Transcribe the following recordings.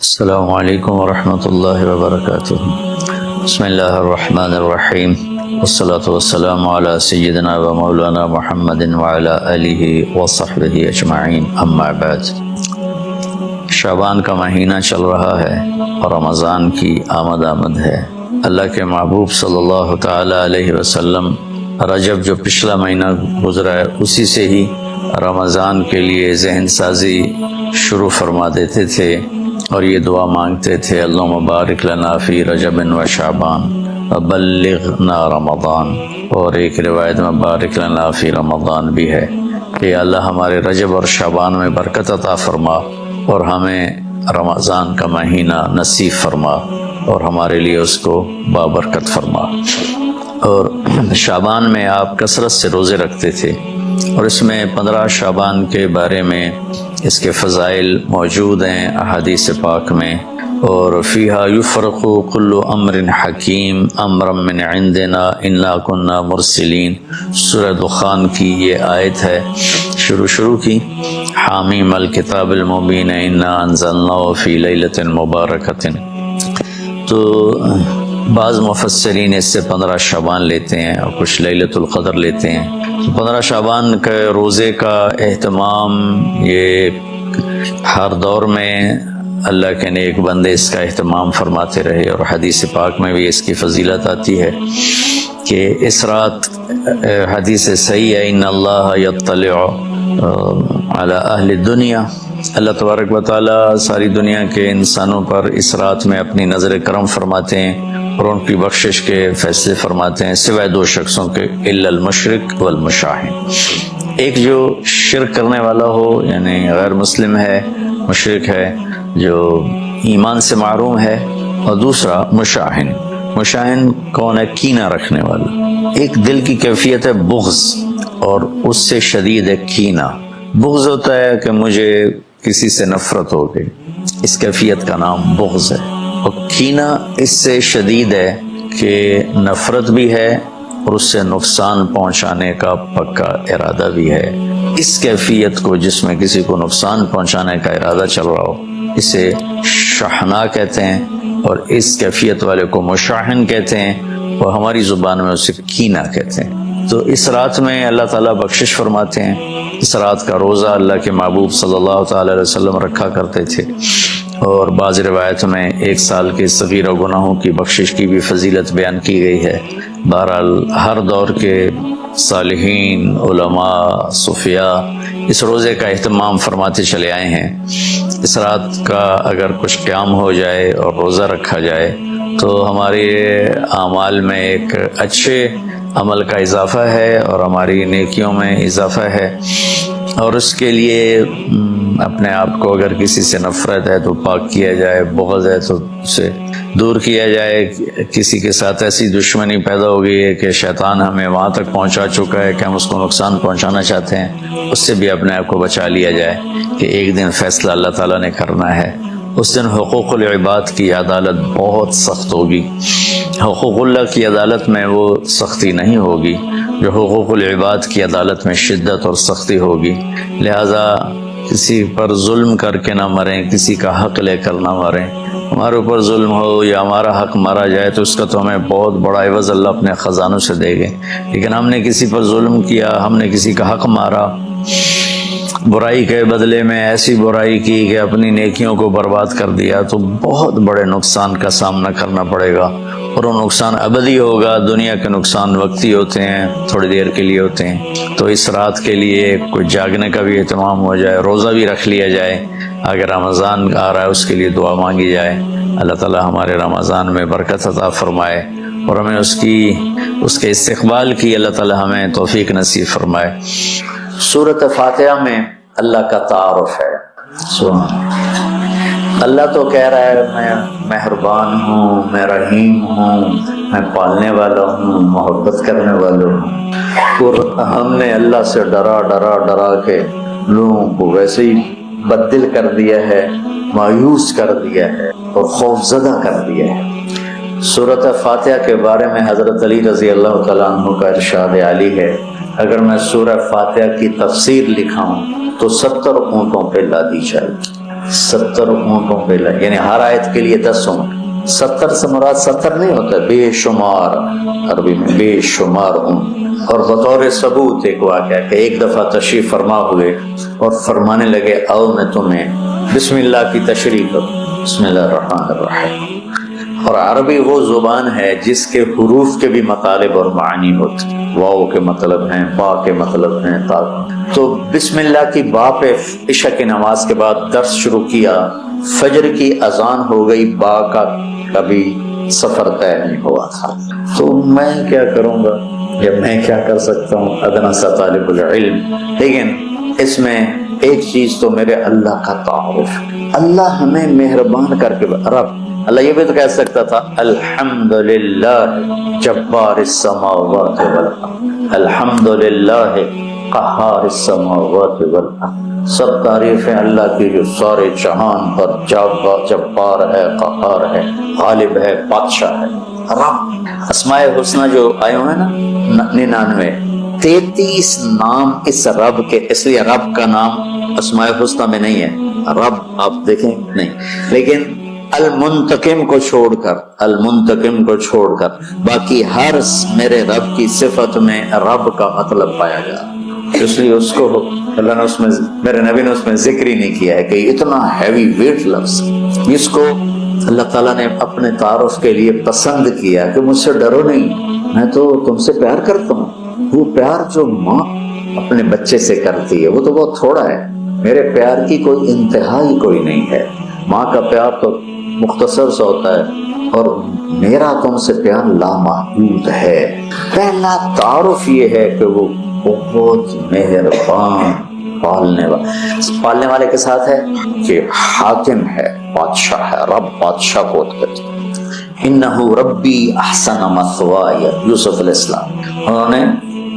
السلام علیکم ورحمۃ اللہ وبرکاتہ۔ بسم اللہ الرحمن الرحیم، والصلاة والسلام علی سیدنا و مولانا محمد وعلی آلہ وصحبہ اجمعین، اما بعد۔ شعبان کا مہینہ چل رہا ہے اور رمضان کی آمد ہے۔ اللہ کے محبوب صلی اللہ تعالی علیہ وسلم رجب جو پچھلا مہینہ گزرا ہے اسی سے ہی رمضان کے لیے ذہن سازی شروع فرما دیتے تھے اور یہ دعا مانگتے تھے، اللہم بارک لنا فی رجب و شعبان وبلغنا رمضان، اور ایک روایت میں بارک لنا فی رمضان بھی ہے کہ اللہ ہمارے رجب اور شعبان میں برکت عطا فرما اور ہمیں رمضان کا مہینہ نصیب فرما اور ہمارے لیے اس کو بابرکت فرما۔ اور شعبان میں آپ کثرت سے روزے رکھتے تھے اور اس میں 15 شعبان کے بارے میں اس کے فضائل موجود ہیں احادیث پاک میں، اور فیہا یفرق کل امر حکیم امرا من عندنا انا کنا مرسلین، سورہ دخان کی یہ آیت ہے شروع کی، حامیم الکتاب المبین انا انزلناہ فی لیلۃ مبارکۃ۔ تو بعض مفسرین اس سے 15 شعبان لیتے ہیں اور کچھ لیلۃ القدر لیتے ہیں۔ تو 15 شعبان کے روزے کا اہتمام یہ ہر دور میں اللہ کے نیک بندے اس کا اہتمام فرماتے رہے، اور حدیث پاک میں بھی اس کی فضیلت آتی ہے کہ اس رات حدیث صحیح ہے، ان اللہ یطلع علی اہل الدنیا، اللہ تبارک و تعالیٰ ساری دنیا کے انسانوں پر اس رات میں اپنی نظر کرم فرماتے ہیں اور ان کی بخشش کے فیصلے فرماتے ہیں، سوائے 2 شخصوں کے، الا المشرک والمشاہن، ایک جو شرک کرنے والا ہو یعنی غیر مسلم ہے، مشرک ہے جو ایمان سے محروم ہے، اور دوسرا مشاہن۔ مشاہن کون ہے؟ کینہ رکھنے والا۔ ایک دل کی کیفیت ہے بغض، اور اس سے شدید ہے کینہ۔ بغض ہوتا ہے کہ مجھے کسی سے نفرت ہو گئی، اس کیفیت کا نام بغض ہے، اور کینہ اس سے شدید ہے کہ نفرت بھی ہے اور اس سے نقصان پہنچانے کا پکا ارادہ بھی ہے۔ اس کیفیت کو، جس میں کسی کو نقصان پہنچانے کا ارادہ چل رہا ہو، اسے شحناء کہتے ہیں، اور اس کیفیت والے کو مشاحن کہتے ہیں، اور ہماری زبان میں اسے کینہ کہتے ہیں۔ تو اس رات میں اللہ تعالیٰ بخشش فرماتے ہیں۔ اس رات کا روزہ اللہ کے محبوب صلی اللہ تعالی علیہ وسلم رکھا کرتے تھے، اور بعض روایت میں 1 سال کے صغیرہ گناہوں کی بخشش کی بھی فضیلت بیان کی گئی ہے۔ بہرحال ہر دور کے صالحین، علماء، صوفیاء اس روزے کا اہتمام فرماتے چلے آئے ہیں۔ اس رات کا اگر کچھ قیام ہو جائے اور روزہ رکھا جائے تو ہمارے اعمال میں ایک اچھے عمل کا اضافہ ہے اور ہماری نیکیوں میں اضافہ ہے، اور اس کے لیے اپنے آپ کو اگر کسی سے نفرت ہے تو پاک کیا جائے، بغض ہے تو اسے دور کیا جائے، کسی کے ساتھ ایسی دشمنی پیدا ہو گئی ہے کہ شیطان ہمیں وہاں تک پہنچا چکا ہے کہ ہم اس کو نقصان پہنچانا چاہتے ہیں، اس سے بھی اپنے آپ کو بچا لیا جائے کہ ایک دن فیصلہ اللہ تعالیٰ نے کرنا ہے۔ اس دن حقوق العباد کی عدالت بہت سخت ہوگی۔ حقوق اللہ کی عدالت میں وہ سختی نہیں ہوگی جو حقوق العباد کی عدالت میں شدت اور سختی ہوگی، لہذا کسی پر ظلم کر کے نہ مریں، کسی کا حق لے کر نہ مریں۔ ہمارے اوپر ظلم ہو یا ہمارا حق مارا جائے تو اس کا تو ہمیں بہت بڑا عوض اللہ اپنے خزانوں سے دے گے، لیکن ہم نے کسی پر ظلم کیا، ہم نے کسی کا حق مارا، برائی کے بدلے میں ایسی برائی کی کہ اپنی نیکیوں کو برباد کر دیا، تو بہت بڑے نقصان کا سامنا کرنا پڑے گا، اور وہ نقصان ابدی ہوگا۔ دنیا کے نقصان وقتی ہوتے ہیں، تھوڑی دیر کے لیے ہوتے ہیں۔ تو اس رات کے لیے کچھ جاگنے کا بھی اہتمام ہو جائے، روزہ بھی رکھ لیا جائے، اگر رمضان آ رہا ہے اس کے لیے دعا مانگی جائے، اللہ تعالی ہمارے رمضان میں برکت عطا فرمائے اور ہمیں اس کے استقبال کی اللہ تعالی ہمیں توفیق نصیب فرمائے۔ سورۃ فاتحہ میں اللہ کا تعارف ہے۔ اللہ تو کہہ رہا ہے میں مہربان ہوں، میں رحیم ہوں، میں پالنے والا ہوں، محبت کرنے والا ہوں، اور ہم نے اللہ سے ڈرا کے لوگوں کو ویسے ہی بددل کر دیا ہے، مایوس کر دیا ہے اور خوف زدہ کر دیا ہے۔ سورۃ فاتحہ کے بارے میں حضرت علی رضی اللہ تعالیٰ عنہ کا ارشاد عالی ہے، اگر میں سورہ فاتحہ کی تفسیر لکھاؤں تو 70 اونٹوں پہ لادی جائے گی۔ 70 اونٹوں پہ لگے، یعنی ہر آیت کے لیے 10 اونٹ۔ 70 سے مراد 70 نہیں ہوتا، بے شمار، عربی میں بے شمار اونٹ۔ اور بطور ثبوت ایک واقعہ کہ ایک دفعہ تشریف فرما ہوئے اور فرمانے لگے آؤ میں تمہیں بسم اللہ کی تشریح کروں، بسم اللہ الرحمن الرحیم۔ اور عربی وہ زبان ہے جس کے حروف کے بھی مطالب اور معنی ہوتے ہیں، واو کے مطلب ہیں، با کے مطلب ہیں، تا۔ تو بسم اللہ کی با پہ عشاء کی نماز کے بعد درس شروع کیا، فجر کی اذان ہو گئی، با کا کبھی سفر طے نہیں ہوا تھا۔ تو میں کیا کروں گا یا میں کیا کر سکتا ہوں، ادنا سا طالب العلم۔ لیکن اس میں ایک چیز تو میرے اللہ کا تعارف، اللہ ہمیں مہربان کر کے رب، اللہ یہ بھی تو کہہ سکتا تھا الحمدللہ جبار السماوات والارض، الحمدللہ قہار السماوات والارض، سب تعریفیں اللہ کی جو سارے جہان پر جبار ہے، قہار ہے، غالب ہے، بادشاہ ہے، رب۔ اسماء الحسنہ جو آئے ہوئے نا 99، 33 نام اس رب کے، اس لیے رب کا نام اسماء الحسنہ میں نہیں ہے، رب آپ دیکھیں نہیں، لیکن المنتقم کو چھوڑ کر باقی ہر میرے رب کی صفت میں رب کا مطلب پایا جائے، اس لیے اس کو اللہ نے اس میں، میرے نبی نے اس میں ذکر ہی نہیں کیا ہے کہ اتنا ہیوی ویٹ لفظ، اس کو اللہ تعالیٰ نے اپنے تعارف کے لیے پسند کیا کہ مجھ سے ڈرو نہیں، میں تو تم سے پیار کرتا ہوں۔ وہ پیار جو ماں اپنے بچے سے کرتی ہے وہ تو بہت تھوڑا ہے، میرے پیار کی کوئی انتہا ہی کوئی نہیں ہے۔ ماں کا پیار تو مختصر سا ہوتا ہے، اور میرا تم سے پیار لامحدود ہے۔ پہلا تعارف یہ ہے کہ وہ بہت مہربان، پالنے والے کے ساتھ ہے کہ حاکم ہے، بادشاہ ہے، رب بادشاہ کو کہتے ہیں۔ انہ ربی احسن مثوایا، یوسف علیہ السلام انہوں نے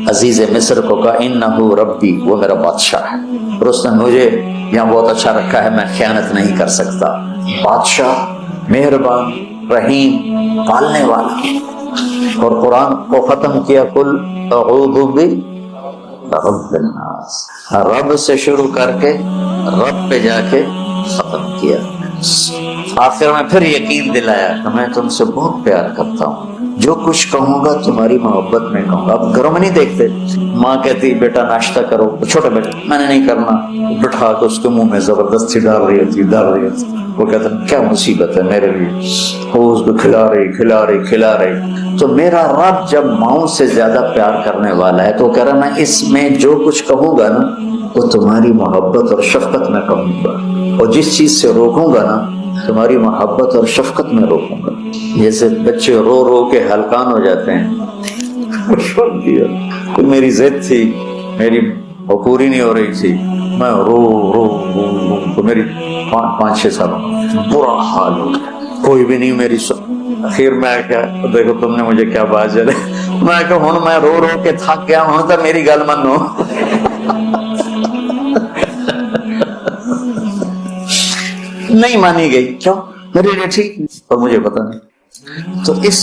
عزیز مصر کو کہا انہ ربی، وہ میرا بادشاہ ہے، اور اس نے مجھے یہاں بہت اچھا رکھا ہے، میں خیانت نہیں کر سکتا۔ بادشاہ، مہربان، رحیم، پالنے والا۔ اور قرآن کو ختم کیا قل اعوذ برب الناس، رب سے شروع کر کے رب پہ جا کے ختم کیا۔ آخر میں پھر یقین دلایا کہ میں تم سے بہت پیار کرتا ہوں، جو کچھ کہوں گا تمہاری محبت میں کہوں گا۔ اب گھروں میں نہیں دیکھتے، ماں کہتی بیٹا ناشتہ کرو، چھوٹا بیٹا میں نے نہیں کرنا، بٹھا کے اس کے منہ میں زبردستی ڈال رہی ہوتی، وہ کہتا کیا مصیبت ہے میرے لیے، وہ اس کو کھلا رہی۔ تو میرا رب جب ماؤں سے زیادہ پیار کرنے والا ہے تو کہہ رہا میں اس میں جو کچھ کہوں گا نا وہ تمہاری محبت اور شفقت میں کہوں گا، اور جس چیز سے روکوں گا نا تمہاری محبت اور شفقت میں روکوں گا۔ جیسے بچے رو رو کے ہلکان ہو جاتے ہیں، کوئی میری ضد تھی، میری وہ پوری نہیں ہو رہی تھی، میں رو تو میری 5-6 سالوں برا حال ہو، کوئی بھی نہیں میری آخر میں کیا، دیکھو تم نے مجھے کیا بات چلے، میں کہ ہوں میں رو کے تھک گیا ہوں تو میری گل منو۔ نہیں مانی گئی، کیوں؟ میرے لیے ٹھیک اور مجھے پتہ نہیں۔ تو اس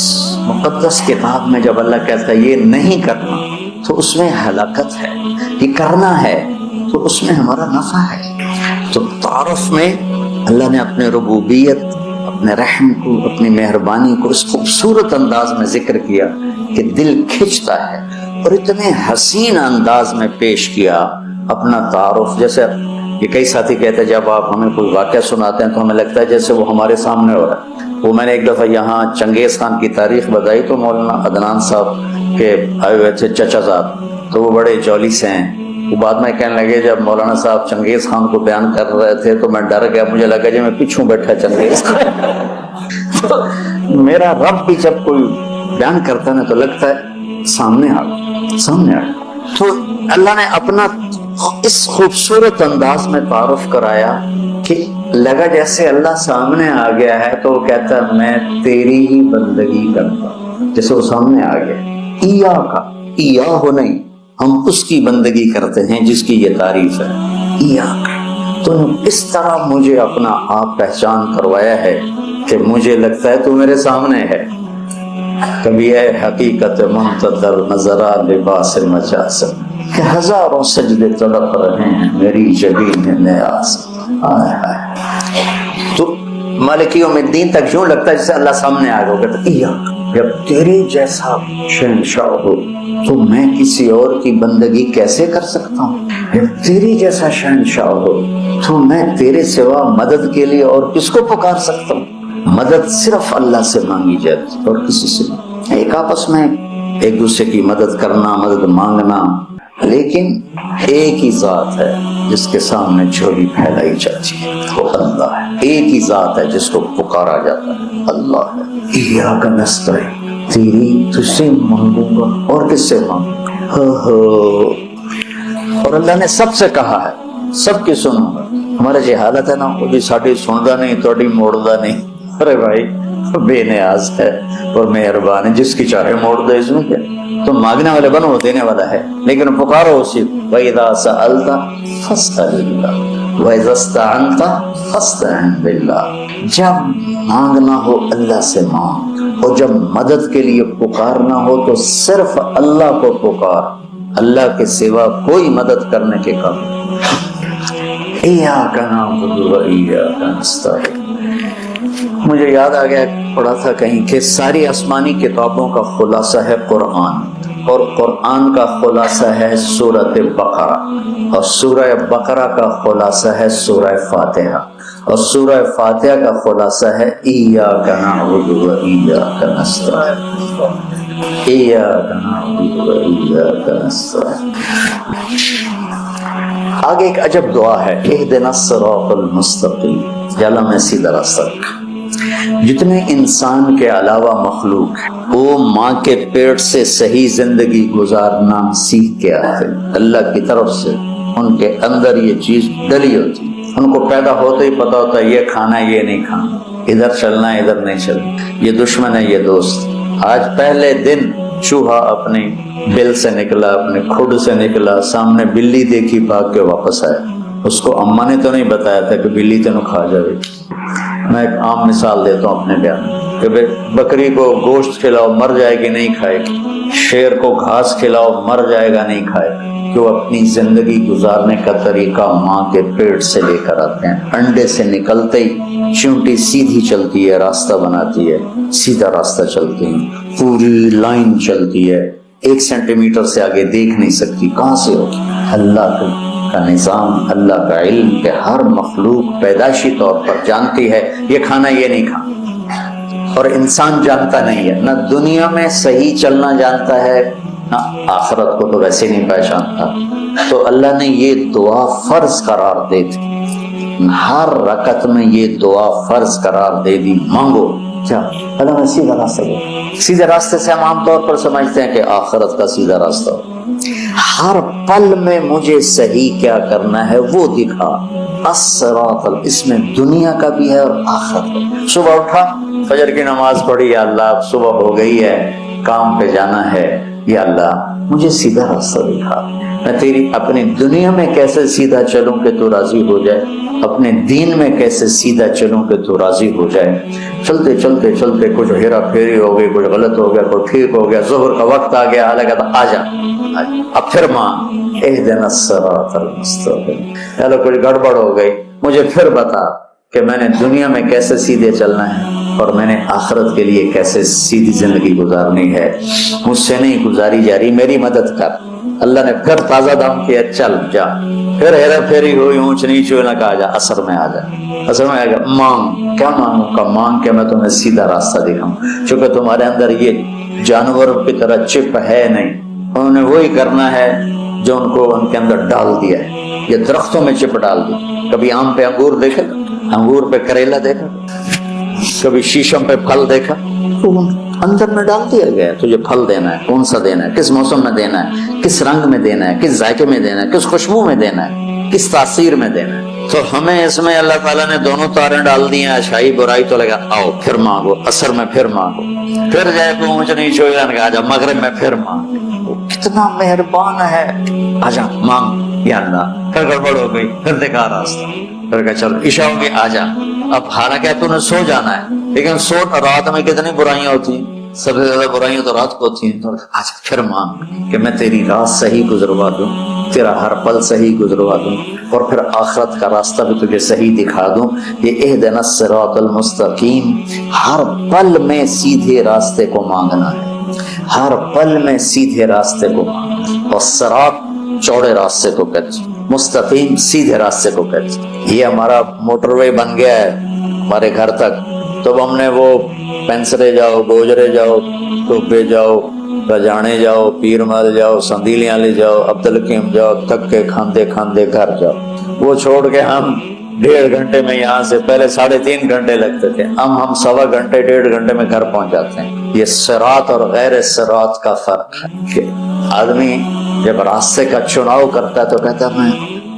مقدس کتاب میں جب اللہ کہتا ہے یہ نہیں کرنا تو اس میں ہلاکت ہے، یہ کرنا ہے تو اس میں ہمارا نفع ہے۔ تو تعارف میں اللہ نے اپنے ربوبیت، اپنے رحم کو، اپنی مہربانی کو اس خوبصورت انداز میں ذکر کیا کہ دل کھنچتا ہے، اور اتنے حسین انداز میں پیش کیا اپنا تعارف۔ جیسے یہ کئی ساتھی کہتے ہیں جب آپ ہمیں کوئی واقعہ سناتے ہیں تو ہمیں لگتا ہے جیسے وہ ہمارے سامنے ہو رہا ہے۔ وہ میں نے ایک دفعہ یہاں چنگیز خان کی تاریخ بتائی تو مولانا عدنان صاحب کے آئے ہوئے تھے چچا صاحب، تو وہ بڑے جولی سے ہیں۔ وہ بعد میں کہنے لگے جب مولانا صاحب چنگیز خان کو بیان کر رہے تھے تو میں ڈر گیا، مجھے لگا جی میں پیچھوں بیٹھا چنگیز خان۔ تو میرا رب بھی جب کوئی بیان کرتا ہے تو لگتا ہے سامنے آ۔ تو اللہ نے اپنا اس خوبصورت انداز میں تعارف کرایا کہ لگا جیسے اللہ سامنے آ گیا ہے تو وہ کہتا ہے میں تیری ہی بندگی کرتا ہوں، جیسے وہ سامنے آ گیا۔ ایا ہو نہیں، ہم اس کی بندگی کرتے ہیں جس کی یہ تعریف ہے، ایا تو اس طرح مجھے اپنا آپ پہچان کروایا ہے کہ مجھے لگتا ہے تو میرے سامنے ہے۔ کبھی ہے حقیقت منتظر نظرہ لباس مجاز کہ ہزاروں سجدے تڑپ رہے ہیں میری جبین نیاز۔ مالک یوم الدین تک یوں لگتا ہے جیسے اللہ سامنے آ گیا. کہتا جب تیرے جیسا شہنشاہ ہو تو میں کسی اور کی بندگی کیسے کر سکتا ہوں؟ جب تیری جیسا شہنشاہ ہو تو میں تیرے سوا مدد کے لیے اور کس کو پکار سکتا ہوں؟ مدد صرف اللہ سے مانگی جاتی اور کسی سے نہیں. ایک آپس میں ایک دوسرے کی مدد کرنا، مدد مانگنا، لیکن ایک ہی ذات ہے جس کے سامنے جھولی پھیلائی جاتی ہے، وہ اللہ ہے. ایک ہی ذات ہے جس کو پکارا جاتا ہے، اللہ ہے. ایاک نستعین، تیری تجھ سے مانگوں گا اور کس سے مانگوں؟ اور اللہ نے سب سے کہا ہے سب کی سنوں گا. ہمارے جو حالت ہے نا، وہ بھی ساڑی سندا نہیں، توڑی موڑدا نہیں. ارے بھائی بے نیاز ہے اور مہربان ہے، جس کی چاہے موڑ دے. اس میں کیا تم مانگنے والے بنو، دینے والا ہے، لیکن پکارو اسی. وَإِذَا سَأَلْتَ فَاسْأَلِ اللَّهَ وَإِذَا اسْتَعَنْتَ فَاسْتَعِنْ بِاللَّهِ. جب مانگنا ہو اللہ سے مانگ، اور جب مدد کے لیے پکارنا ہو تو صرف اللہ کو پکار، اللہ کے سوا کوئی مدد کرنے کے قابل. ایاک نعبد وایاک نستعین. مجھے یاد آ گیا، پڑھا تھا کہیں کہ ساری آسمانی کتابوں کا خلاصہ ہے قرآن، اور قرآن کا خلاصہ ہے سورۃ بقرہ، اور سورہ بقرہ کا خلاصہ ہے سورہ فاتحہ، اور سورہ فاتحہ کا خلاصہ ہے ایاک نعبد و ایاک نستعین. ایاک نعبد و ایاک نستعین. آگے ایک عجب دعا ہے، اہدنا الصراط المستقیم، یا اللہ میں سیدھا راستہ رکھا. جتنے انسان کے علاوہ مخلوق ہے وہ ماں کے پیٹ سے صحیح زندگی گزارنا سیکھ کے آتے ہیں اللہ کی طرف سے. ان کے اندر یہ چیز ڈلی ہوتی، ان کو پیدا ہوتے ہی پتا ہوتا ہے یہ کھانا ہے یہ نہیں کھانا، ادھر چلنا ہے ادھر نہیں چلنا، یہ دشمن ہے یہ دوست. آج پہلے دن چوہا اپنی بل سے نکلا، اپنے کھڈ سے نکلا، سامنے بلی دیکھی بھاگ کے واپس آیا. اس کو اماں نے تو نہیں بتایا تھا کہ بلی تینوں کھا جائے. میں ایک عام مثال دیتا ہوں اپنے بیان کہ بکری کو گوشت کھلاؤ مر جائے گی نہیں کھائے گی، شیر کو گھاس کھلاؤ مر جائے گا نہیں کھائے گا، کہ وہ اپنی زندگی گزارنے کا طریقہ ماں کے پیٹ سے لے کر آتے ہیں. انڈے سے نکلتے ہی چونٹی سیدھی چلتی ہے، راستہ بناتی ہے، سیدھا راستہ چلتی ہے، پوری لائن چلتی ہے، 1 سینٹی میٹر سے آگے دیکھ نہیں سکتی. کہاں سے ہوگی؟ اللہ کا نظام، اللہ کا علم کہ ہر مخلوق پیدائشی طور پر جانتی ہے یہ کھانا یہ نہیں کھانا. اور انسان جانتا نہیں ہے، نہ دنیا میں صحیح چلنا جانتا ہے، نہ آخرت کو تو ویسے نہیں پہچانتا. تو اللہ نے یہ دعا فرض قرار دے دی، ہر رکعت میں یہ دعا فرض قرار دے دی. مانگو کیا؟ اللہ میں سیدھا راستہ دے. سیدھے راستے سے ہم عام طور پر سمجھتے ہیں کہ آخرت کا سیدھا راستہ. ہر پل میں مجھے صحیح کیا کرنا ہے وہ دکھا. الصراط، اس میں دنیا کا بھی ہے اور آخرت کا. صبح اٹھا، فجر کی نماز پڑھی، یا اللہ اب صبح ہو گئی ہے، کام پہ جانا ہے، یا اللہ مجھے سیدھا راستہ دکھا. میں تیری اپنی دنیا میں کیسے سیدھا چلوں کہ تو راضی ہو جائے، اپنے دین میں کیسے سیدھا چلوں کہ تو راضی ہو جائے. چلتے چلتے چلتے کچھ ہیرا پھیری ہو گئی، کچھ غلط ہو گیا، کچھ ٹھیک ہو گیا، ظہر کا وقت آ گیا، اللہ کہتا آ جا. اب پھر مانگ، اہدنا الصراط المستقیم. چلو کچھ گڑبڑ ہو گئی، مجھے پھر بتا کہ میں نے دنیا میں کیسے سیدھے چلنا ہے اور میں نے آخرت کے لیے کیسے سیدھی زندگی گزارنی ہے. مجھ سے نہیں گزاری جا رہی، میری مدد کر. اللہ نے پھر تازہ دم کیا، چل جا. پھر ہیرا پھیری ہوئی، اونچ نیچ ہوئی، نہ کہا جا اثر میں آ جا. اثر میں آ گیا، مانگ. کیا مانگوں کا؟ مانگ کہ میں تمہیں سیدھا راستہ دکھاؤں. چونکہ تمہارے اندر یہ جانوروں کی طرح چپ ہے نہیں، انہوں نے وہی کرنا ہے جو ان کو ان کے اندر ڈال دیا ہے. یہ درختوں میں چپ ڈال دی. کبھی آم پہ انگور دیکھا، انگور پہ کریلا دیکھا، کبھی شیشم پہ پھل دیکھا، تو اندر میں ڈال دیا گیا تجھے پھل دینا ہے، کون سا دینا ہے، کس موسم میں دینا ہے، کس رنگ میں دینا ہے، کس ذائقے میں دینا ہے، کس خوشبو میں دینا ہے، کس تاثیر میں دینا ہے. تو ہمیں اس میں اللہ تعالیٰ نے دونوں تاریں ڈال دی ہیں، اچھائی برائی. تو لگا آؤ پھر مانگو، اثر میں پھر مانگو، پھر جائے کوئی اونچ نیچ ہوئے گا، آجا مغرب میں پھر مانگ. کتنا مہربان ہے، آجا مانگ یا اللہ. پھر گڑبڑ ہو گئی، پھر دیکھا راستہ، پھر کہا چل عشاء ہوگی آجا. اب حالانکہ تو نے سو جانا ہے، لیکن سو رات میں کتنی برائیاں ہوتی ہیں، سب سے زیادہ برائیاں تو رات کو ہوتی ہیں. تو آج پھر مانگ کہ میں تیری رات صحیح گزروا دوں. تیرا ہر پل صحیح گزروا دوں اور پھر آخرت کا راستہ بھی تجھے صحیح دکھا دوں. یہ اہدنا الصراط المستقیم، ہر پل میں سیدھے راستے کو مانگنا ہے، ہر پل میں سیدھے راستے کو مانگنا. اور صراط چوڑے راستے کو کہتے ہیں، مستقیم سیدھے راستے کو کہتے ہیں. یہ ہمارا موٹر وے بن گیا ہے ہمارے گھر تک، تو ہم نے وہ پینسرے جاؤ، گوجرے جاؤ، ٹوپے جاؤ، بجانے جاؤ، پیر مل جاؤ، سندیلیاں لے جاؤ، عبدالحکیم جاؤ، تھک کے کھاندے کھاندے گھر جاؤ. وہ چھوڑ کے ہم 1.5 گھنٹے میں یہاں سے، پہلے 3.5 گھنٹے لگتے تھے، ہم 1.25 گھنٹے 1.5 گھنٹے میں گھر پہنچ جاتے ہیں. یہ صراط اور غیر صراط کا فرق ہے کہ آدمی جب راستے کا چناؤ کرتا ہے تو کہتا ہے میں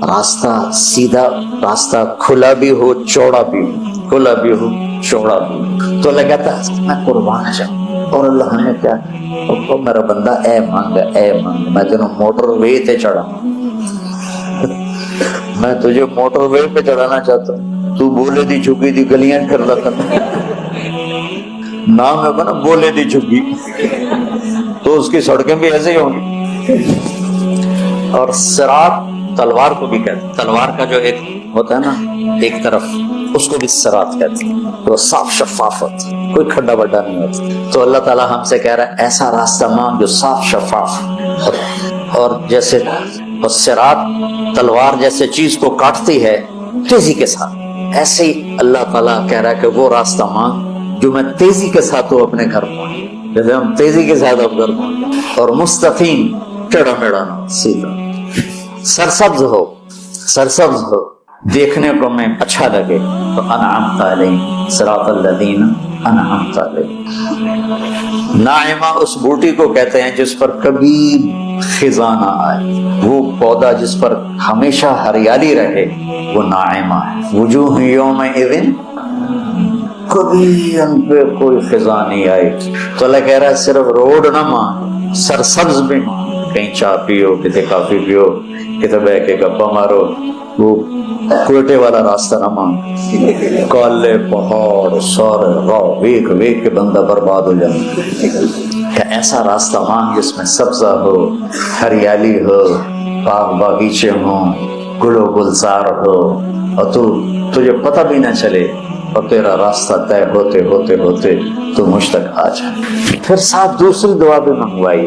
راستہ سیدھا، راستہ کھلا بھی ہو چوڑا بھی ہو، کھلا بھی ہو چوڑا بھی ہو. تو اللہ کہتا ہے میں قربان جاؤں. اور اللہ نے کیا، تو میرا بندہ اے مانگ میں تینوں موٹر وے تے چڑھا، میں تجھے موٹر وے پہ چڑھانا چاہتا ہوں. تو بولے دی جھگی دی گلیاں پھر رہا نام ہے نا، بولے دی جھگی، تو اس کی سڑکیں بھی ایسے ہی ہوں گی. اور صراط تلوار کو بھی کہتے ہیں، تلوار کا جو ایک ہوتا ہے نا ایک طرف، اس کو بھی صراط کہتے ہیں. تو صاف شفاف ہوتا ہے، کوئی کھڈا بڈا نہیں ہوتا. تو اللہ تعالیٰ ہم سے کہہ رہا ہے ایسا راستہ مانگ جو صاف شفاف. اور جیسے صراط تلوار جیسے چیز کو کاٹتی ہے تیزی کے ساتھ، ایسے ہی اللہ تعالیٰ کہہ رہا ہے کہ وہ راستہ مانگ جو میں تیزی کے ساتھ تو اپنے گھر پہنچ، جیسے ہم تیزی کے ساتھ اپنے گھر پہنچ. اور مستقیم، ٹیڑھا میڑھا نہ، سیدھا، سرسبز ہو، سرسبز ہو، دیکھنے کو میں اچھا لگے. تو انعمت علیہم صراط الذین انعمت علیہم. ناعمہ اس بوٹی کو کہتے ہیں جس پر کبھی خزاں نہ آئے، وہ پودا جس پر ہمیشہ ہریالی رہے، وہ ناعمہ ہے. وجوہ یومئذ، کبھی ان پہ کوئی خزاں نہیں آئی. تو اللہ کہہ رہا ہے صرف روڈ نہ مان، سرسبز بھی مان. کہیں چائے پیو، کتے کافی پیو، کتے بہ کے گپا مارو. وہ کوئٹے والا راستہ نہ مان، کالے پہاڑ سارے راہ ویک ویک کے بندہ برباد ہو جائے. کہ ایسا راستہ مان جس میں سبزہ ہو، ہریالی ہو، باغ باغیچے ہوں، گل و گلزار ہو، اور تجھے پتہ بھی نہ چلے، اور تیرا راستہ طے ہوتے ہوتے ہوتے تو مجھ تک آ جائے. پھر ساتھ دوسری دعا بھی منگوائی،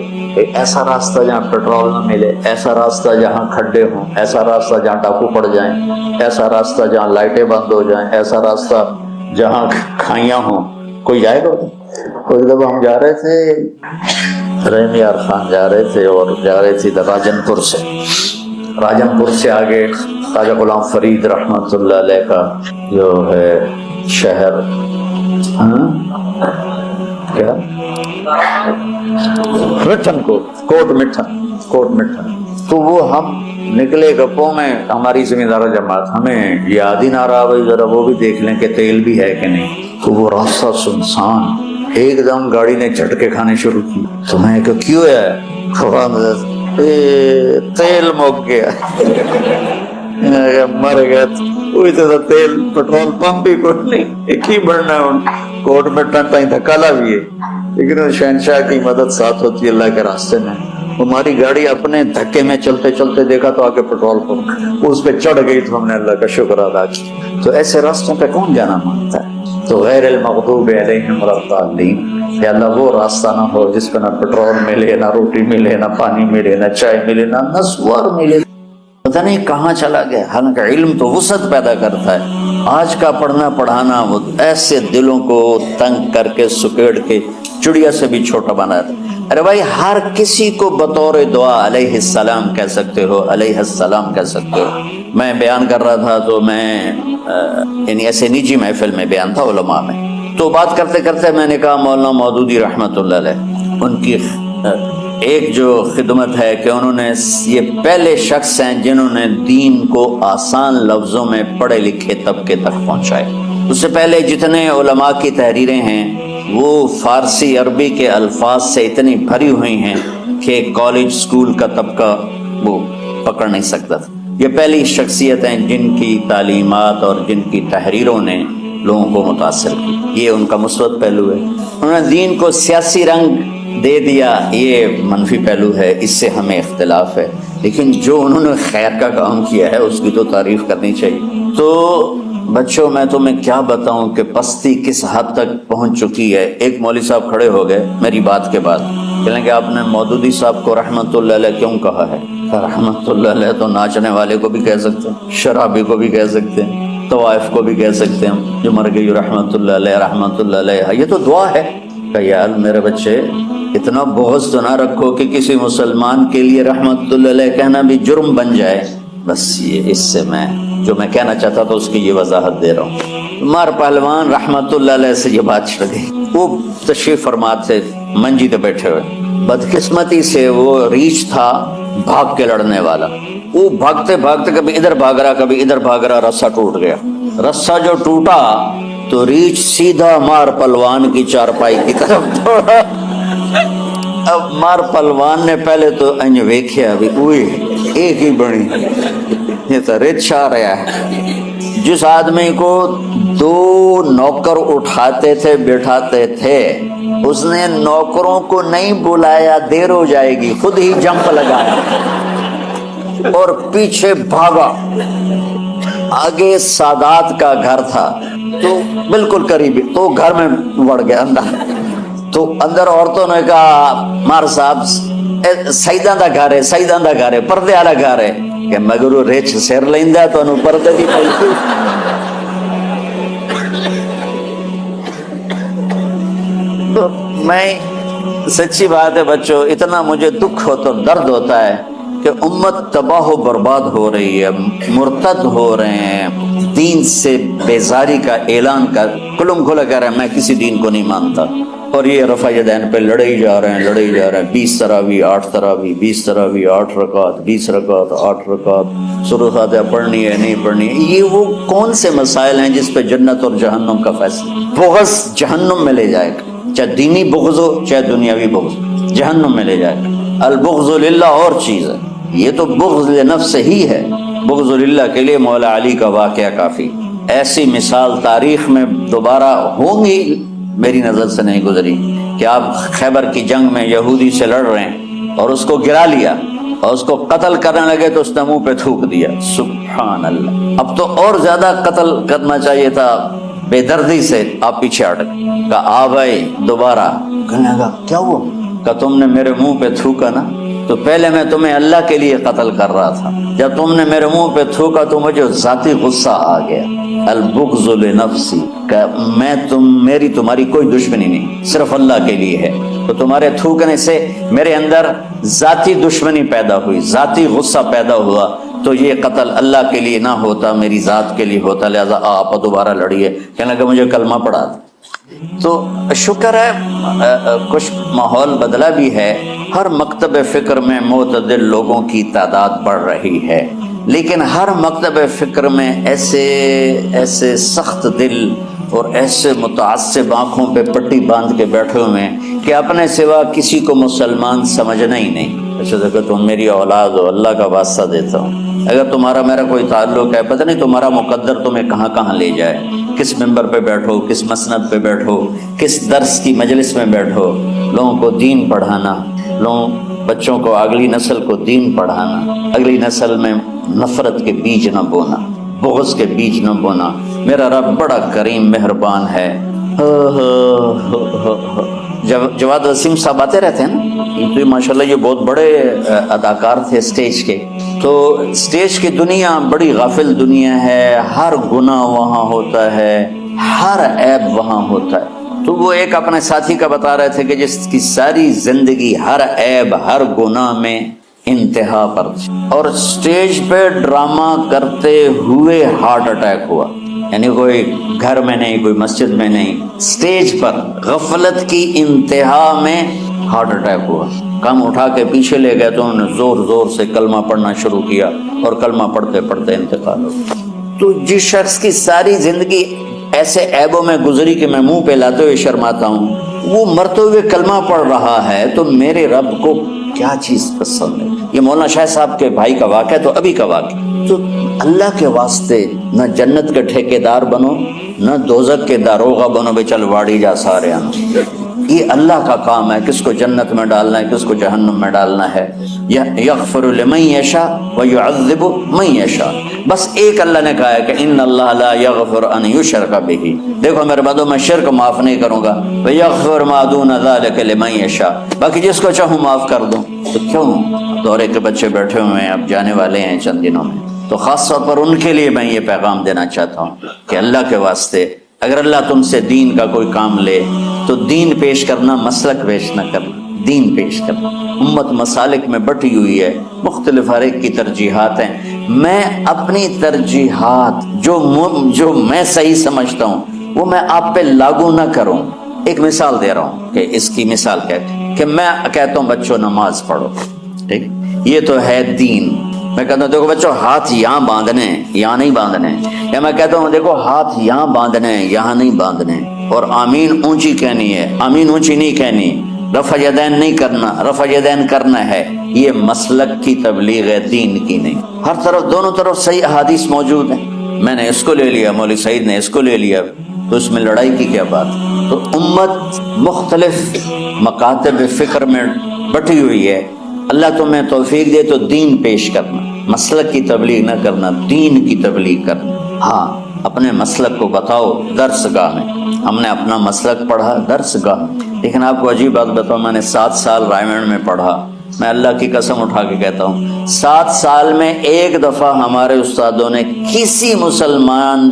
ایسا راستہ جہاں پیٹرول نہ ملے، ایسا راستہ جہاں کھڈے ہوں، ایسا راستہ جہاں ڈاکو پڑ جائیں، ایسا راستہ جہاں لائٹیں بند ہو جائیں، ایسا راستہ جہاں کھائیاں ہوں. کوئی جائے گا؟ کوئی دفعہ ہم جا رہے تھے، رحم یار خان جا رہے تھے، اور جا رہے تھے راجن پور سے آگے خواجہ غلام فرید رحمۃ اللہ علیہ کا جو ہے شہر، کیا مٹھن کوٹ مٹھن. تو وہ ہم نکلے گپوں میں، ہماری ذمہ دار جماعت، ہمیں یاد ہی نہ رہا بھائی ذرا وہ بھی دیکھ لیں کہ تیل بھی ہے کہ نہیں. تو وہ راستہ سنسان، ایک دم گاڑی نے جھٹکے کھانے شروع کی. تو میں کہ کیوں ہے؟ تیل مک گیا. مر گیا. کوئی تو تیل پٹرول پمپ بھی کوئی نہیں، ایک ہی بڑھنا ہے. کوٹ میں ٹن تائیں دھکا لا بھی ہے، لیکن شہنشاہ کی مدد ساتھ ہوتی ہے اللہ کے راستے میں. ہماری گاڑی اپنے دھکے میں چلتے چلتے دیکھا تو آگے پٹرول پمپ، اس پہ چڑھ گئی تو ہم نے اللہ کا شکر ادا کیا. تو ایسے راستوں پہ کون جانا مانگتا ہے؟ تو غیر المغضوب علیہم ولا الضالین، کہ اللہ وہ راستہ نہ ہو جس پہ نہ پٹرول ملے، نہ روٹی ملے، نہ پانی ملے، نہ چائے ملے، نہ نسوار ملے. پتہ نہیں کہاں چلا گیا. حالانکہ علم تو وسعت پیدا کرتا ہے. آج کا پڑھنا پڑھانا وہ ایسے دلوں کو تنگ کر کے سکیڑ کے چڑیا سے بھی چھوٹا بنا دیتا. ارے بھائی ہر کسی کو بطور دعا علیہ السلام کہہ سکتے ہو، علیہ السلام کہہ سکتے ہو. میں بیان کر رہا تھا تو میں یعنی ایسے نجی محفل میں بیان تھا علماء میں، تو بات کرتے کرتے میں نے کہا مولانا مودودی رحمۃ اللہ علیہ، ان کی ایک جو خدمت ہے کہ انہوں نے یہ پہلے شخص ہیں جنہوں نے دین کو آسان لفظوں میں پڑھے لکھے طبقے تک پہنچائے. اس سے پہلے جتنے علماء کی تحریریں ہیں وہ فارسی عربی کے الفاظ سے اتنی بھری ہوئی ہیں کہ کالج سکول کا طبقہ وہ پکڑ نہیں سکتا تھا. یہ پہلی شخصیت ہیں جن کی تعلیمات اور جن کی تحریروں نے لوگوں کو متاثر کی. یہ ان کا مثبت پہلو ہے. انہوں نے دین کو سیاسی رنگ دے دیا، یہ منفی پہلو ہے، اس سے ہمیں اختلاف ہے. لیکن جو انہوں نے خیر کا کام کیا ہے اس کی تو تعریف کرنی چاہیے۔ تو بچوں میں تمہیں کیا بتاؤں کہ پستی کس حد تک پہنچ چکی ہے۔ ایک مولوی صاحب کھڑے ہو گئے میری بات کے بعد، کہیں کہ آپ نے مودودی صاحب کو رحمت اللہ علیہ کیوں کہا ہے؟ رحمت اللہ علیہ تو ناچنے والے کو بھی کہہ سکتے ہیں، شرابی کو بھی کہہ سکتے ہیں، طوائف کو بھی کہہ سکتے ہیں، جو مر گئی رحمت اللہ علیہ رحمت اللہ علیہ، یہ تو دعا ہے۔ کہ یار میرے بچے اتنا بغض تو نہ رکھو کہ کسی مسلمان کے لیے رحمت اللہ علیہ کہنا بھی جرم بن جائے۔ بس یہ اس سے میں جو میں کہنا چاہتا تھا اس کی یہ وضاحت دے رہا ہوں۔ مار پہلوان رحمت اللہ علیہ سے یہ بات چھڑ گئی، وہ تشریف فرمات سے منجی پہ بیٹھے ہوئے، بدقسمتی سے وہ ریچھ تھا بھاگ کے لڑنے والا، وہ بھاگتے بھاگتے کبھی ادھر بھاگ رہا کبھی ادھر بھاگ رہا، رسہ ٹوٹ گیا۔ رسہ جو ٹوٹا تو ریچھ سیدھا مار پہلوان کی چارپائی کی طرف دوڑا۔ اب مار پہلوان نے پہلے تو انج ویکھیا بھی اوئے ایک ہی بڑی یہ تو رچھ آ رہا ہے۔ جس آدمی کو 2 نوکر اٹھاتے تھے بٹھاتے تھے، اس نے نوکروں کو نہیں بلایا دیر ہو جائے گی، خود ہی جمپ لگایا اور پیچھے بھاگا۔ آگے سادات کا گھر تھا تو بالکل قریبی، تو گھر میں بڑھ گیا اندر، تو اندر عورتوں نے کہا مار صاحب سیداں دا گھر ہے، سیداں دا گھر ہے، پردے والا گھر ہے، کہ مگر وہ ریچھ سر لیندا تو انہوں پردے دی پئی تھی۔ تو میں سچی بات ہے بچوں، اتنا مجھے دکھ ہوتا درد ہوتا ہے کہ امت تباہ و برباد ہو رہی ہے، مرتد ہو رہے ہیں، دین سے بیزاری کا اعلان کر کلم کھلا کہہ رہے ہیں میں کسی دین کو نہیں مانتا، اور یہ رفع یدین پہ لڑے ہی جا رہے ہیں 20 تراویح 8 تراویح 20 تراویح 8 رکعات 20 رکعات 8 رکعات، سورۃ فاتحہ پڑھنی ہے نہیں پڑھنی ہے۔ یہ وہ کون سے مسائل ہیں جس پہ جنت اور جہنم کا فیصلہ؟ بغض جہنم میں لے جائے گا، چاہے دینی بغض ہو چاہے دنیاوی بغض، جہنم میں لے جائے گا۔ البغض للہ اور چیز ہے، یہ تو بغض لنفس ہی ہے۔ بغض للہ کے لیے مولا علی کا واقعہ کافی، ایسی مثال تاریخ میں دوبارہ ہوں گی میری نظر سے نہیں گزری کہ آپ خیبر کی جنگ میں یہودی سے لڑ رہے ہیں اور اس کو گرا لیا اور اس کو قتل کرنے لگے تو اس نے منہ پہ تھوک دیا، سبحان اللہ۔ اب تو اور زیادہ قتل کرنا چاہیے تھا بے دردی سے، آپ پیچھے ہٹ گئے، کہا آ بھائی دوبارہ، کہنے لگا کیا ہوا؟ کہا تم نے میرے منہ پہ تھوکا نا، تو پہلے میں تمہیں اللہ کے لیے قتل کر رہا تھا، جب تم نے میرے منہ پہ تھوکا تو مجھے ذاتی غصہ آ گیا۔ البغض لنفسی، کہ میں میری تمہاری کوئی دشمنی نہیں، صرف اللہ کے لیے ہے، تو تمہارے تھوکنے سے میرے اندر ذاتی دشمنی پیدا ہوئی، ذاتی غصہ پیدا ہوا، تو یہ قتل اللہ کے لیے نہ ہوتا میری ذات کے لیے ہوتا، لہذا آپ دوبارہ لڑیے۔ کہنے لگا مجھے کلمہ پڑھا دیں۔ تو شکر ہے کچھ ماحول بدلا بھی ہے، ہر مکتب فکر میں معتدل لوگوں کی تعداد بڑھ رہی ہے، لیکن ہر مکتب فکر میں ایسے سخت دل اور ایسے متعصب آنکھوں پہ پٹی باندھ کے بیٹھے ہوئے ہیں کہ اپنے سوا کسی کو مسلمان سمجھنا ہی نہیں۔ اچھا دیکھو تم میری اولاد ہو، اللہ کا واسطہ دیتا ہوں، اگر تمہارا میرا کوئی تعلق ہے، پتہ نہیں تمہارا مقدر تمہیں کہاں کہاں لے جائے، کس ممبر پہ بیٹھو، کس مسند پہ بیٹھو، کس درس کی مجلس میں بیٹھو، لوگوں کو دین پڑھانا، بچوں کو اگلی نسل کو دین پڑھانا، اگلی نسل میں نفرت کے بیج نہ بونا، بغض کے بیج نہ بونا۔ میرا رب بڑا کریم مہربان ہے۔ جواد وسیم صاحب آتے رہتے ہیں نا، تو ماشاءاللہ یہ بہت بڑے اداکار تھے اسٹیج کے، تو اسٹیج کی دنیا بڑی غافل دنیا ہے، ہر گناہ وہاں ہوتا ہے، ہر عیب وہاں ہوتا ہے۔ تو وہ ایک اپنے ساتھی کا بتا رہے تھے کہ جس کی ساری زندگی ہر عیب ہر گناہ میں انتہا پر تھی، اور اسٹیج پہ ڈرامہ کرتے ہوئے ہارٹ اٹیک ہوا، یعنی کوئی گھر میں نہیں، کوئی مسجد میں نہیں، اسٹیج پر غفلت کی انتہا میں ہارٹ اٹیک ہوا۔ کم اٹھا کے پیچھے لے گئے تو انہوں نے زور زور سے کلمہ پڑھنا شروع کیا اور کلمہ پڑھتے پڑھتے انتقال ہو۔ تو جس شخص کی ساری زندگی ایسے عیبوں میں گزری کہ میں منہ پہ لاتے ہوئے شرماتا ہوں، وہ مرتے ہوئے کلمہ پڑھ رہا ہے، تو میرے رب کو کیا چیز پسند ہے؟ یہ مولانا شاہ صاحب کے بھائی کا واقعہ، تو ابھی کا واقعہ۔ تو اللہ کے واسطے نہ جنت کے ٹھیکیدار بنو، نہ دوزخ کے داروغہ بنو، بے چل واڑی جا سارے آنا۔ یہ اللہ کا کام ہے، کس کو جنت میں ڈالنا ہے کس کو جہنم میں ڈالنا ہے۔ یغفر لمن یشاء ویعذب من یشاء. بس ایک اللہ نے کہا ہے کہ ان اللہ لا یغفر ان یشرک بہ. دیکھو میرے بندو میں شرک معاف نہیں کروں گا. ویغفر ما دون ذلک لمن یشاء. باقی جس کو چاہوں معاف کر دوں. تو کیوں دورے کے بچے بیٹھے ہوئے ہیں, اب جانے والے ہیں چند دنوں میں, تو خاص طور پر ان کے لیے میں یہ پیغام دینا چاہتا ہوں کہ اللہ کے واسطے اگر اللہ تم سے دین کا کوئی کام لے تو دین پیش کرنا, مسلک پیش نہ کرنا, دین پیش کرنا. امت مسالک میں بٹی ہوئی ہے, مختلف ہر ایک کی ترجیحات ہیں. میں اپنی ترجیحات جو میں صحیح سمجھتا ہوں وہ میں آپ پہ لاگو نہ کروں. ایک مثال دے رہا ہوں کہ اس کی مثال کیا ہے کہ میں کہتا ہوں بچوں نماز پڑھو, ٹھیک, یہ تو ہے دین. میں کہتا ہوں دیکھو بچوں ہاتھ یہاں باندھنے یہاں نہیں باندھنے, یا میں کہتا ہوں دیکھو ہاتھ یہاں باندھنے یہاں نہیں باندھنے, اور آمین اونچی کہنی ہے, آمین اونچی نہیں کہنی, رفع یدین نہیں کرنا, رفع یدین کرنا ہے. یہ مسلک کی تبلیغ ہے, دین کی نہیں. ہر طرف دونوں طرف صحیح احادیث موجود ہیں. میں نے اس کو لے لیا, مولوی سعید نے اس کو لے لیا, تو اس میں لڑائی کی کیا بات. تو امت مختلف مکاتب فکر میں بٹی ہوئی ہے. اللہ تمہیں توفیق دے تو دین پیش کرنا, مسلک کی تبلیغ نہ کرنا, دین کی تبلیغ کرنا. ہاں اپنے مسلک کو بتاؤ درس گاہ میں. ہم نے اپنا مسلک پڑھا درس گاہ میں, لیکن آپ کو عجیب بات بتاؤں, میں نے 7 سال رائمنڈ میں پڑھا. میں اللہ کی قسم اٹھا کے کہتا ہوں 7 سال میں ایک دفعہ ہمارے استادوں نے کسی مسلمان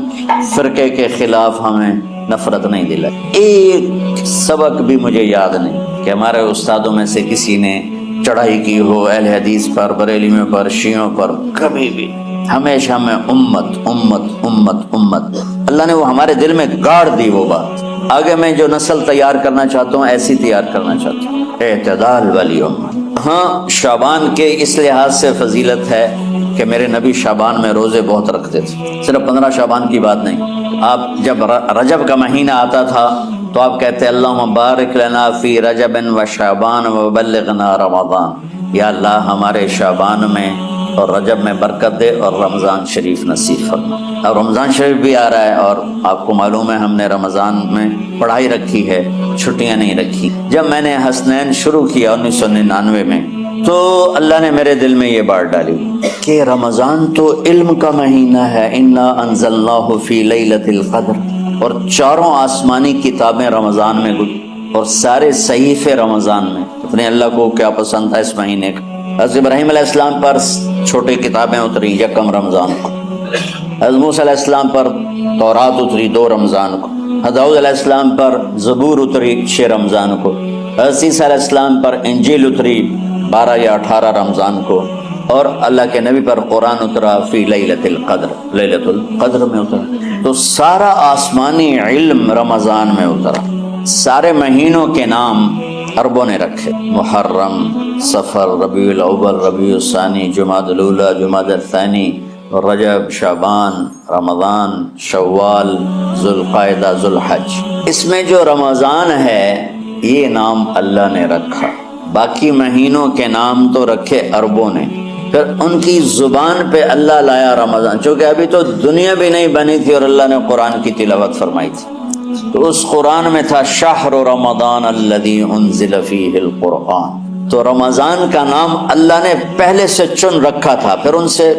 فرقے کے خلاف ہمیں نفرت نہیں دلائی. ایک سبق بھی مجھے یاد نہیں کہ ہمارے استادوں میں سے کسی نے چڑھائی کی ہو اہل حدیث پر, بریلیوں پر, شیعوں پر. کبھی بھی ہمیشہ میں امت امت امت امت. اللہ نے وہ ہمارے دل میں گاڑ دی وہ بات. آگے میں جو نسل تیار کرنا چاہتا ہوں ایسی تیار کرنا چاہتا ہوں, اعتدال والی امت. ہاں شعبان کے اس لحاظ سے فضیلت ہے کہ میرے نبی شعبان میں روزے بہت رکھتے تھے. صرف 15 شعبان کی بات نہیں, آپ جب رجب کا مہینہ آتا تھا تو آپ کہتے اللہم بارک لنا فی رجب و شعبان و بلغنا رمضان. یا اللہ ہمارے شعبان میں اور رجب میں برکت دے اور رمضان شریف نصیب فرما. اب رمضان شریف بھی آ رہا ہے اور آپ کو معلوم ہے ہم نے رمضان میں پڑھائی رکھی ہے, چھٹیاں نہیں رکھی. جب میں نے حسنین شروع کیا 1999 میں تو اللہ نے میرے دل میں یہ بات ڈالی کہ رمضان تو علم کا مہینہ ہے, انا انزلناہ فی لیلۃ القدر, اور 4 آسمانی کتابیں رمضان میں گزری اور سارے صحیفے رمضان میں. اپنے اللہ کو کیا پسند تھا اس مہینے کا. حضرت ابراہیم علیہ السلام پر چھوٹی کتابیں اتری 1 رمضان کو, حضرت موسیٰ علیہ السلام پر تورات اتری 2 رمضان کو, حضرت داؤد علیہ السلام پر زبور اتری 6 رمضان کو, حضرت عیسیٰ علیہ السلام پر انجیل اتری 12 یا 18 رمضان کو, اور اللہ کے نبی پر قرآن اترا فی لیلۃ القدر, لیلۃ القدر میں اترا. تو سارا آسمانی علم رمضان میں اترا. سارے مہینوں کے نام عربوں نے رکھے, محرم, صفر, ربیع الاول, ربیع الثانی, جمادی الاولی, جمادی الثانی, رجب, شعبان, رمضان, شوال, ذوالقعدہ, ذوالحج. اس میں جو رمضان ہے یہ نام اللہ نے رکھا. باقی مہینوں کے نام تو رکھے عربوں نے, پھر ان کی زبان پہ اللہ لایا رمضان, چونکہ ابھی تو دنیا بھی نہیں بنی تھی اور اللہ نے قرآن کی تلاوت فرمائی تھی. تو اس قرآن میں تھا شہر رمضان الذی انزل فیہ القرآن. تو رمضان کا نام اللہ نے پہلے سے چن رکھا تھا, پھر ان سے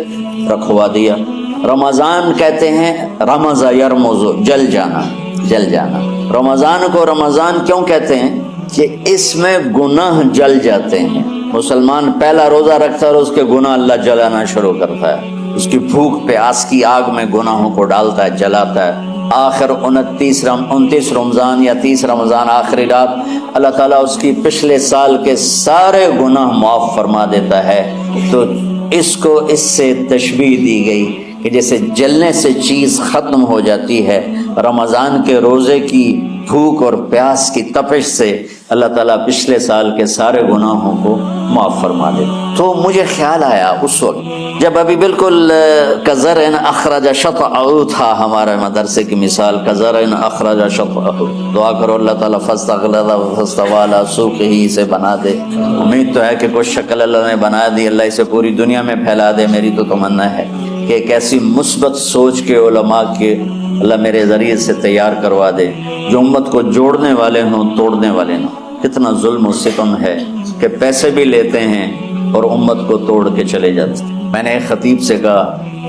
رکھوا دیا. رمضان کہتے ہیں رمض یرمز, جل جانا, جل جانا. رمضان کو رمضان کیوں کہتے ہیں کہ اس میں گناہ جل جاتے ہیں. مسلمان پہلا روزہ رکھتا ہے اور اس کے گناہ اللہ جلانا شروع کرتا ہے. اس کی بھوک پیاس کی آگ میں گناہوں کو ڈالتا ہے, جلاتا ہے. آخر 29 رمضان یا 30 رمضان آخری رات اللہ تعالیٰ اس کی پچھلے سال کے سارے گناہ معاف فرما دیتا ہے. تو اس کو اس سے تشبیہ دی گئی کہ جیسے جلنے سے چیز ختم ہو جاتی ہے, رمضان کے روزے کی بھوک اور پیاس کی تپش سے اللہ تعالیٰ پچھلے سال کے سارے گناہوں کو معاف فرما دے. تو مجھے خیال آیا اس وقت جب ابھی بالکل کزرعن اخرج شطأہ تھا, ہمارے مدرسے کی مثال کزرعن اخرج شطأہ. دعا کرو اللہ تعالیٰ فاستغلظ فاستوى علی سوقہ اسے بنا دے. امید تو ہے کہ کچھ شکل اللہ نے بنا دی, اللہ اسے پوری دنیا میں پھیلا دے. میری تو تمنا ہے کہ ایک ایسی مثبت سوچ کے علماء کے اللہ میرے ذریعے سے تیار کروا دے جو امت کو جوڑنے والے ہوں, توڑنے والے ہوں. کتنا ظلم و ستم ہے کہ پیسے بھی لیتے ہیں اور امت کو توڑ کے چلے جاتے ہیں۔ میں نے ایک خطیب سے کہا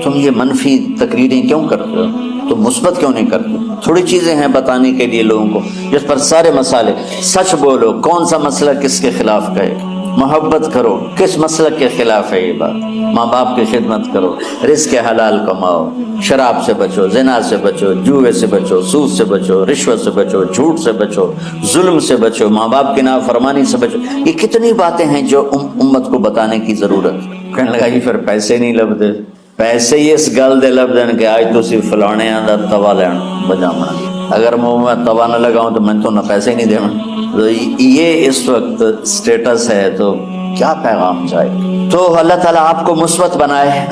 تم یہ منفی تقریریں کیوں کرتے ہو، تم مثبت کیوں نہیں کرتے؟ تھوڑی چیزیں ہیں بتانے کے لیے لوگوں کو جس پر سارے مسئلے، سچ بولو کون سا مسئلہ کس کے خلاف کا ہے، محبت کرو کس مسلک کے خلاف ہے یہ بات، ماں باپ کی خدمت کرو، رزق حلال کماؤ، شراب سے بچو، زنا سے بچو، جوئے سے بچو، سود سے بچو، رشوت سے بچو، جھوٹ سے بچو، ظلم سے بچو، ماں باپ کی نافرمانی سے بچو۔ یہ کتنی باتیں ہیں جو امت کو بتانے کی ضرورت۔ کہنے لگا جی پھر پیسے نہیں لبدے، پیسے ہی اس گل دے لب دین کہ آج تسی فلانے آندا توا لین بجاونا، اگر میں توا نہ لگاؤں تو میں تو نہ پیسے ہی نہیں دینا۔ تو یہ اس وقت سٹیٹس ہے، تو کیا پیغام جائے؟ تو اللہ تعالیٰ آپ کو مثبت بنائے۔